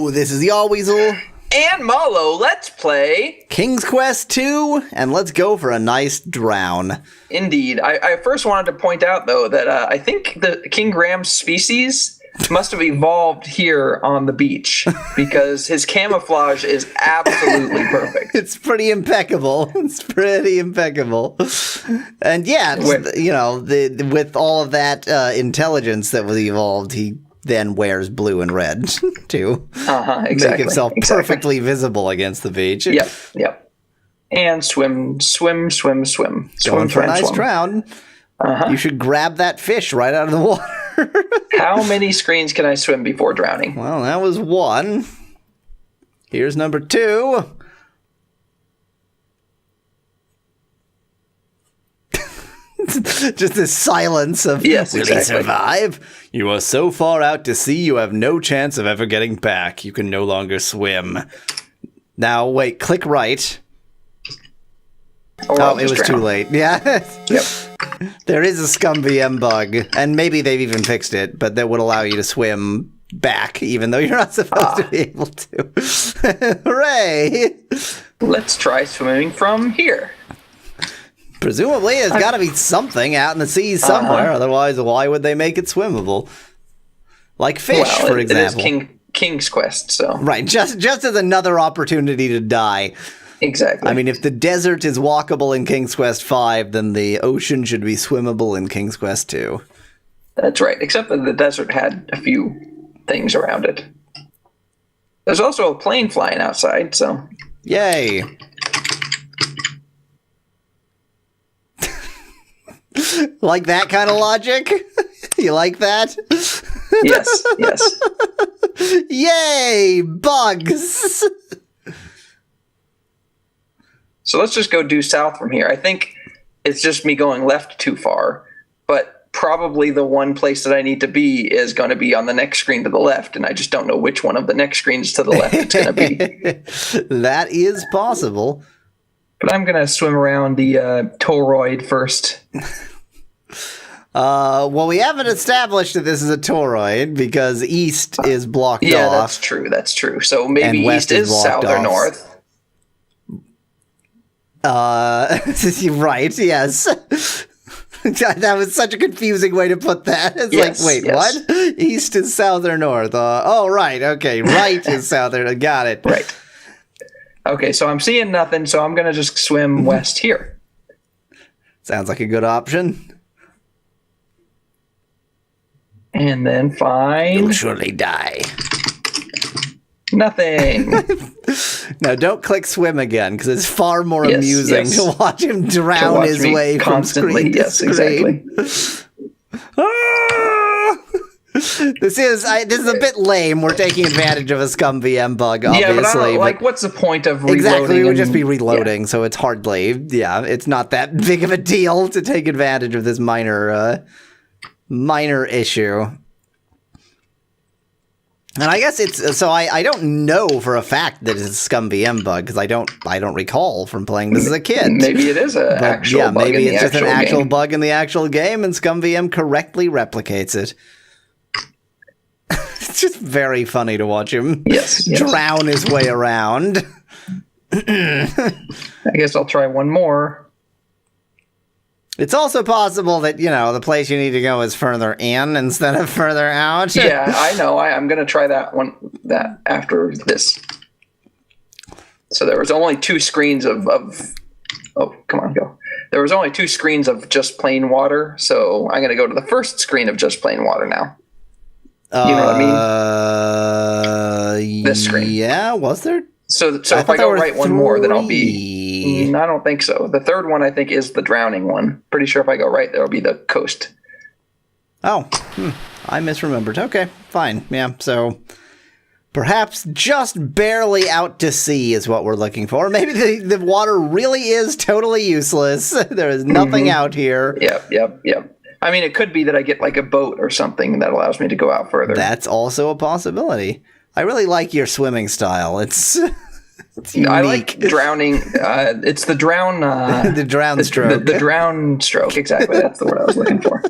Hello, this is Y'all Weasel. And Mallow, let's play King's Quest 2, and let's go for a nice drown. Indeed. I first wanted to point out, though, that I think the King Graham's species must have evolved here on the beach, because his camouflage is absolutely perfect. It's pretty impeccable. And yeah, with all of that intelligence that was evolved, he then wears blue and red, too. Exactly. Make himself perfectly visible against the beach. Yep. And swim. Going for a nice drown. You should grab that fish right out of the water. How many screens can I swim before drowning? Well, that was one. Here's number 2. Just this silence of, yes, will exactly. he survive? You are so far out to sea, you have no chance of ever getting back. You can no longer swim. Now, wait, click right. Or it was too late. Yeah. Yep. There is a scum VM bug, and maybe they've even fixed it, but that would allow you to swim back, even though you're not supposed to be able to. Hooray! Let's try swimming from here. Presumably, there's got to be something out in the sea somewhere. Otherwise, why would they make it swimmable? Like fish, for example. It is King's Quest, so right. Just as another opportunity to die. Exactly. I mean, if the desert is walkable in King's Quest 5, then the ocean should be swimmable in King's Quest 2. That's right. Except that the desert had a few things around it. There's also a plane flying outside, so yay. Like that kind of logic? You like that? Yes. Yay! Bugs! So let's just go due south from here. I think it's just me going left too far, but probably the one place that I need to be is going to be on the next screen to the left, and I just don't know which one of the next screens to the left it's going to be. That is possible. But I'm going to swim around the toroid first. Well, we haven't established that this is a toroid because east is blocked off. Yeah, that's true. So maybe east is south or north. Right, yes. That was such a confusing way to put that. It's what? East is south or north? Right, okay. Right is south or got it. Right. Okay, so I'm seeing nothing, so I'm going to just swim west here. Sounds like a good option. And then find... You'll surely die. Nothing. Now, don't click swim again, because it's far more amusing to watch him drown his way from screen to screen. Exactly. This is a bit lame. We're taking advantage of a scum VM bug, obviously. Yeah, but what's the point of reloading? Exactly, we would just be reloading, so it's hardly, it's not that big of a deal to take advantage of this minor issue. And I guess it's so I don't know for a fact that it's a scum VM bug because I don't recall from playing this as a kid. Maybe it is an actual bug. Yeah, maybe it's just an actual bug in the actual game, and scum VM correctly replicates it. It's just very funny to watch him drown his way around. I guess I'll try one more. It's also possible that, the place you need to go is further in instead of further out. Yeah, I know. I'm going to try that after this. So there was only 2 screens of oh, come on, go. There was only 2 screens of just plain water, so I'm going to go to the first screen of just plain water now. You know what I mean? This screen. Yeah, was there? So if I go right 1 more, then I'll be... I don't think so. The third one, I think, is the drowning one. Pretty sure if I go right, there'll be the coast. Oh, I misremembered. Okay, fine. Yeah, so perhaps just barely out to sea is what we're looking for. Maybe the water really is totally useless. There is nothing out here. Yep. I mean, it could be that I get like a boat or something that allows me to go out further. That's also a possibility. I really like your swimming style. It's unique. I like drowning. It's the drown... the drown stroke. The drown stroke, exactly. That's the word I was looking for.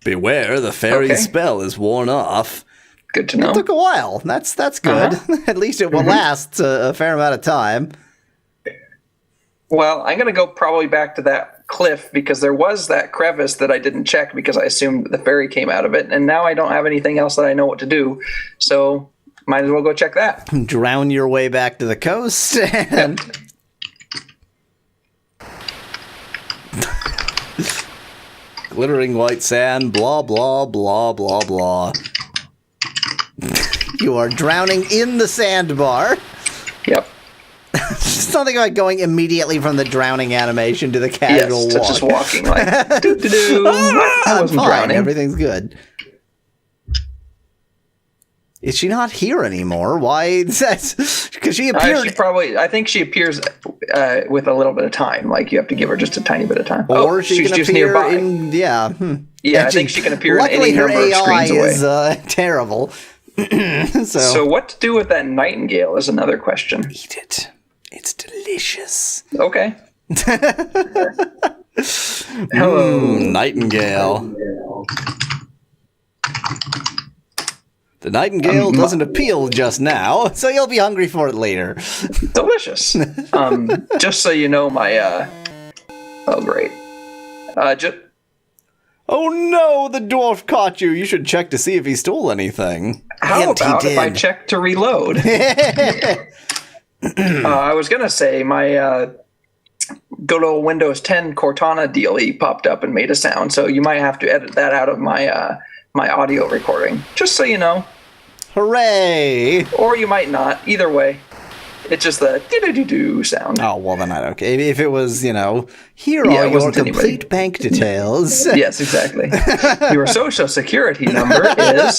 Beware, the fairy spell is worn off. Good to know. It took a while. That's good. At least it will last a fair amount of time. Well, I'm going to go probably back to that cliff because there was that crevice that I didn't check because I assumed the fairy came out of it. And now I don't have anything else that I know what to do. So might as well go check that. Drown your way back to the coast. And glittering white sand, blah, blah, blah, blah, blah. You are drowning in the sandbar. Yep. Something about going immediately from the drowning animation to the casual walk. Just walking like, doo-doo-doo. I wasn't fine. drowning. Everything's good. Is she not here anymore? Why? Because she appeared. I think she appears with a little bit of time. Like you have to give her just a tiny bit of time. Or she she's can just appear nearby. Yeah, I think she can appear in luckily any her number of AI screens away. is terrible. So what to do with that nightingale is another question. Eat it. It's delicious. Okay. Hello, nightingale. The nightingale doesn't appeal just now, so you'll be hungry for it later. Delicious. Just so you know, my oh great. Oh no, the dwarf caught you. You should check to see if he stole anything. How about if I check to reload? I was gonna say my good old Windows 10 Cortana DLE popped up and made a sound, so you might have to edit that out of my my audio recording, just so you know. Hooray! Or you might not. Either way, it's just the do-do-do-do sound. Oh, well then okay. If it was, here are your complete bank details. Yes, exactly. Your social security number is...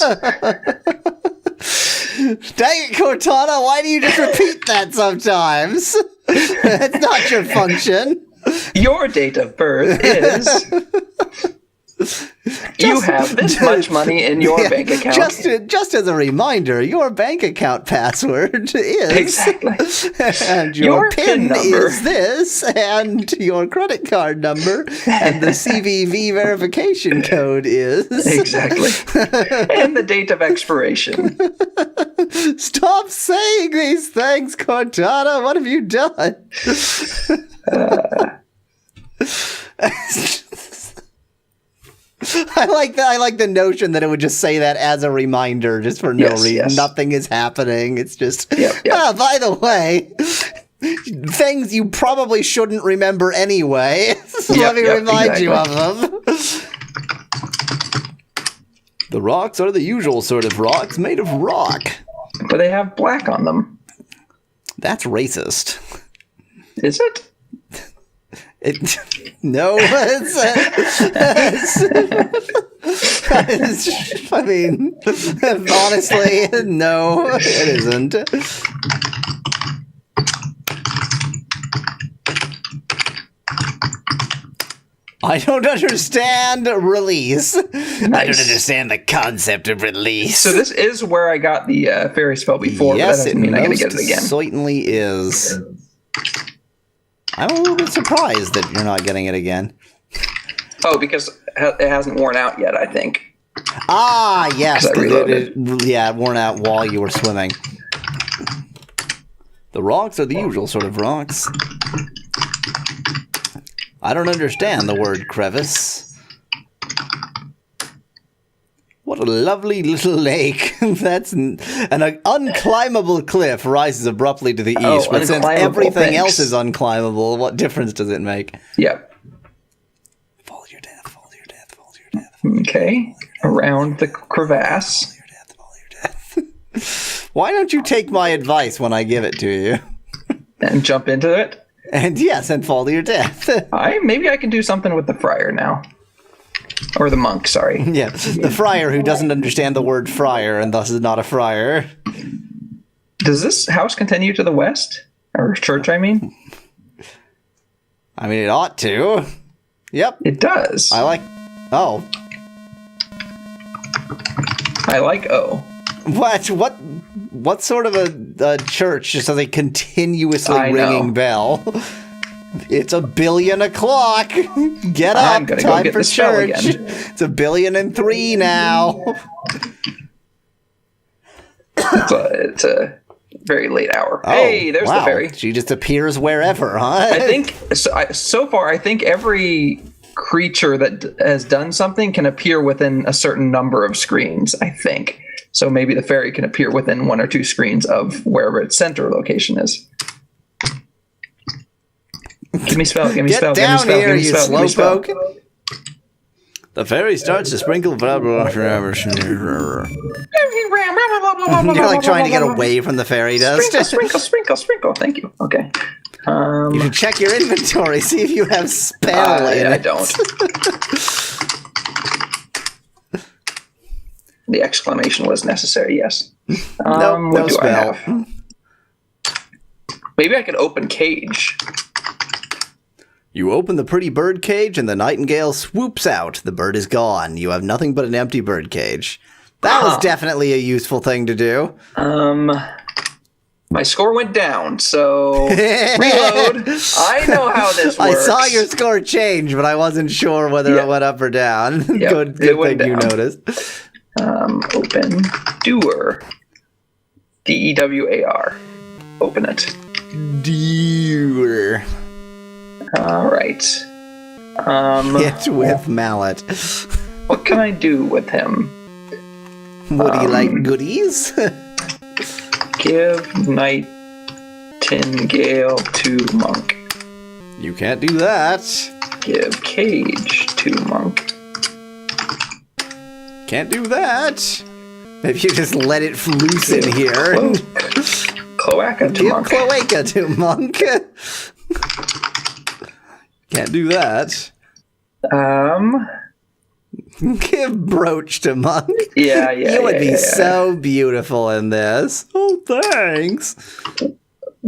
Dang it, Cortana, why do you just repeat that sometimes? That's not your function. Your date of birth is... You have this much money in your bank account. Just as a reminder, your bank account password is... Exactly. And your PIN number is this, and your credit card number, and the CVV verification code is... Exactly. And the date of expiration. Stop saying these things, Cortana! What have you done? I like the notion that it would just say that as a reminder, just for no reason. Yes. Nothing is happening. It's just, by the way, things you probably shouldn't remember anyway. Let me remind you of them. The rocks are the usual sort of rocks made of rock. But they have black on them. That's racist. Is it? No, I mean, honestly, no, it isn't. I don't understand release. Nice. I don't understand the concept of release. So this is where I got the fairy spell before, yes, but that doesn't mean I'm going to get it again. Certainly is. I'm a little bit surprised that you're not getting it again. Oh, because it hasn't worn out yet, I think. Ah, yes. It worn out while you were swimming. The rocks are the usual sort of rocks. I don't understand the word crevice. What a lovely little lake. That's an unclimbable cliff rises abruptly to the east, but since everything else is unclimbable, what difference does it make? Yep. Fall to your death, fall to your death, fall to your death. Okay. Around the crevasse. Fall to your death, fall to your death. Why don't you take my advice when I give it to you? And jump into it? And yes, and fall to your death. Maybe I can do something with the friar now. Or the monk, sorry. Yeah, the friar who doesn't understand the word friar and thus is not a friar. Does this house continue to the west? Or church, I mean? I mean, it ought to. Yep. It does. I like... Oh. I like O. What sort of a church just has a continuously ringing bell? It's 1,000,000,000 o'clock. Get I'm up. gonna Time go get for the spell church. again. It's 1,000,003,000 now. It's a very late hour. Oh, Hey, there's wow. the fairy. She just appears wherever, huh? I think so far. I think every creature that has done something can appear within a certain number of screens. I think so. Maybe the fairy can appear within 1 or 2 screens of wherever its center location is. Give me spell. Give me Get spell. down give me spell. here, give me you spell. Give me spell. slowpoke. The fairy starts to sprinkle. You're like trying to get away from the fairy dust. Sprinkle. Thank you. Okay. You should check your inventory, see if you have spell in it. I don't. The exclamation was necessary, yes. Nope, what no do spell. I have? Maybe I could open cage. You open the pretty bird cage and the nightingale swoops out. The bird is gone. You have nothing but an empty bird cage. That was definitely a useful thing to do. My score went down, so reload. I know how this works. I saw your score change, but I wasn't sure whether it went up or down. Yep, good thing you noticed. Open doer. DEWAR. Open it. Doer. All right. Hit with mallet. What can I do with him? Would he like goodies? Give nightingale to monk. You can't do that. Give cage to monk. Can't do that. Maybe you just let it loose in here. Cloaca to Give monk. cloaca to monk. Can't do that. Give brooch to monk. Yeah. You would be so beautiful in this. Oh, thanks.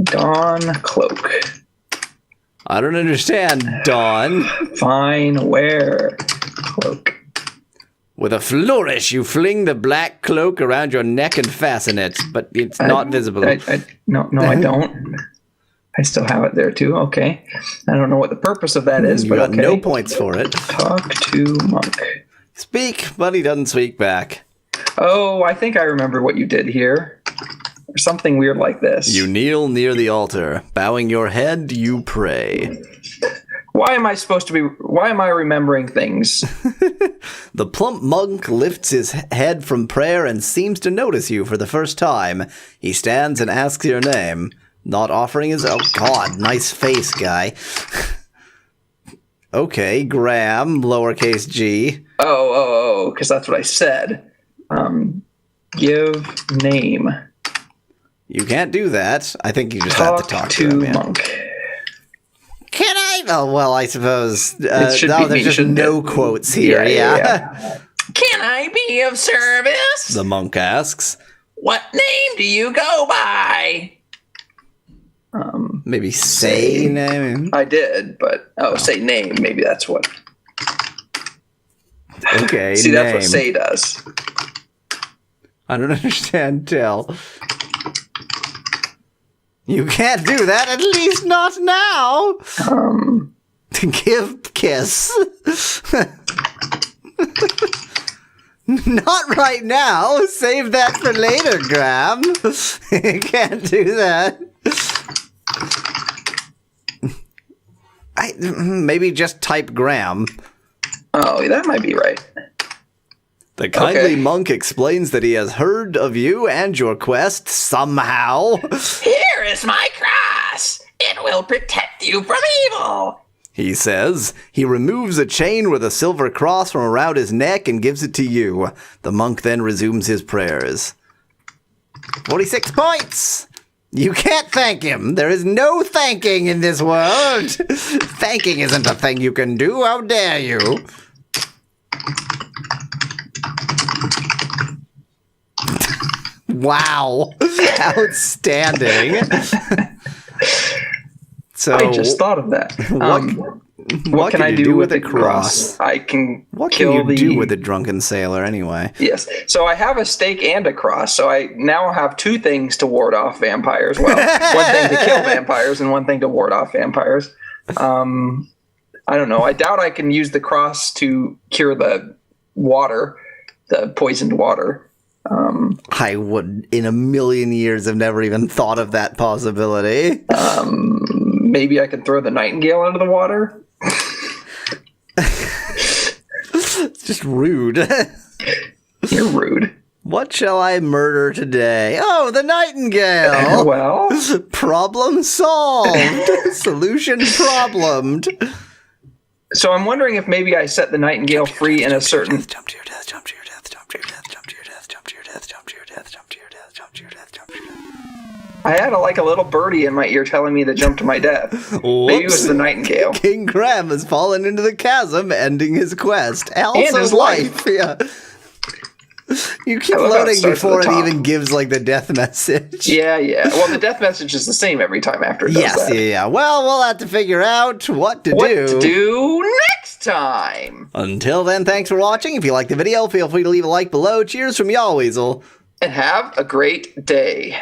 Dawn cloak. I don't understand, Dawn. Fine wear cloak. With a flourish, you fling the black cloak around your neck and fasten it, but it's not visible. No, I don't. I still have it there too. Okay. I don't know what the purpose of that is, You but got okay. no points for it. Talk to monk. Speak, but he doesn't speak back. Oh, I think I remember what you did here. Or something weird like this. You kneel near the altar. Bowing your head, you pray. Why am I remembering things? The plump monk lifts his head from prayer and seems to notice you for the first time. He stands and asks your name, not offering his... Oh, God, nice face, guy. Okay, Graham, lowercase g. Oh, because that's what I said. Give name. You can't do that. I think you just have to talk to him. Yeah. monk. Can I? Oh, well, I suppose. It should no, be there's me, just shouldn't no it? quotes here. Yeah. Can I be of service? The monk asks. What name do you go by? Maybe say name. I did, but say name. Maybe that's what. Okay. See, name. that's what say does. I don't understand. Tell. You can't do that. At least not now. Give kiss. Not right now. Save that for later, Graham. You can't do that. Maybe just type Graham. Oh, that might be right. The kindly monk explains that he has heard of you and your quest somehow. Here is my cross. It will protect you from evil. He says. He removes a chain with a silver cross from around his neck and gives it to you. The monk then resumes his prayers. 46 points! You can't thank him. There is no thanking in this world. Thanking isn't a thing you can do. How dare you? Wow. Outstanding. So, I just thought of that. What can I do with a cross? I can What kill can you do with a drunken sailor anyway? Yes. So I have a stake and a cross. So I now have two things to ward off vampires. Well, one thing to kill vampires and one thing to ward off vampires. I don't know. I doubt I can use the cross to cure the water, the poisoned water. I would, in a million years, have never even thought of that possibility. Maybe I could throw the nightingale into the water. It's just rude. You're rude. What shall I murder today? Oh, the nightingale! Well, problem solved. Solution problemed. So I'm wondering if maybe I set the nightingale free in a certain... Jump to your death, jump to your death, jump to your death, jump to your death, jump to your death, jump to your death, jump to your death, jump to your death, jump to your death. I had a little birdie in my ear telling me to jump to my death. Maybe it was the nightingale. King Graham has fallen into the chasm, ending his quest. Also and his life. Yeah. You keep loading before it even gives, the death message. Yeah. Well, the death message is the same every time after it does that. Yeah. Well, we'll have to figure out what to do next time. Until then, thanks for watching. If you liked the video, feel free to leave a like below. Cheers from y'all, Weasel. And have a great day.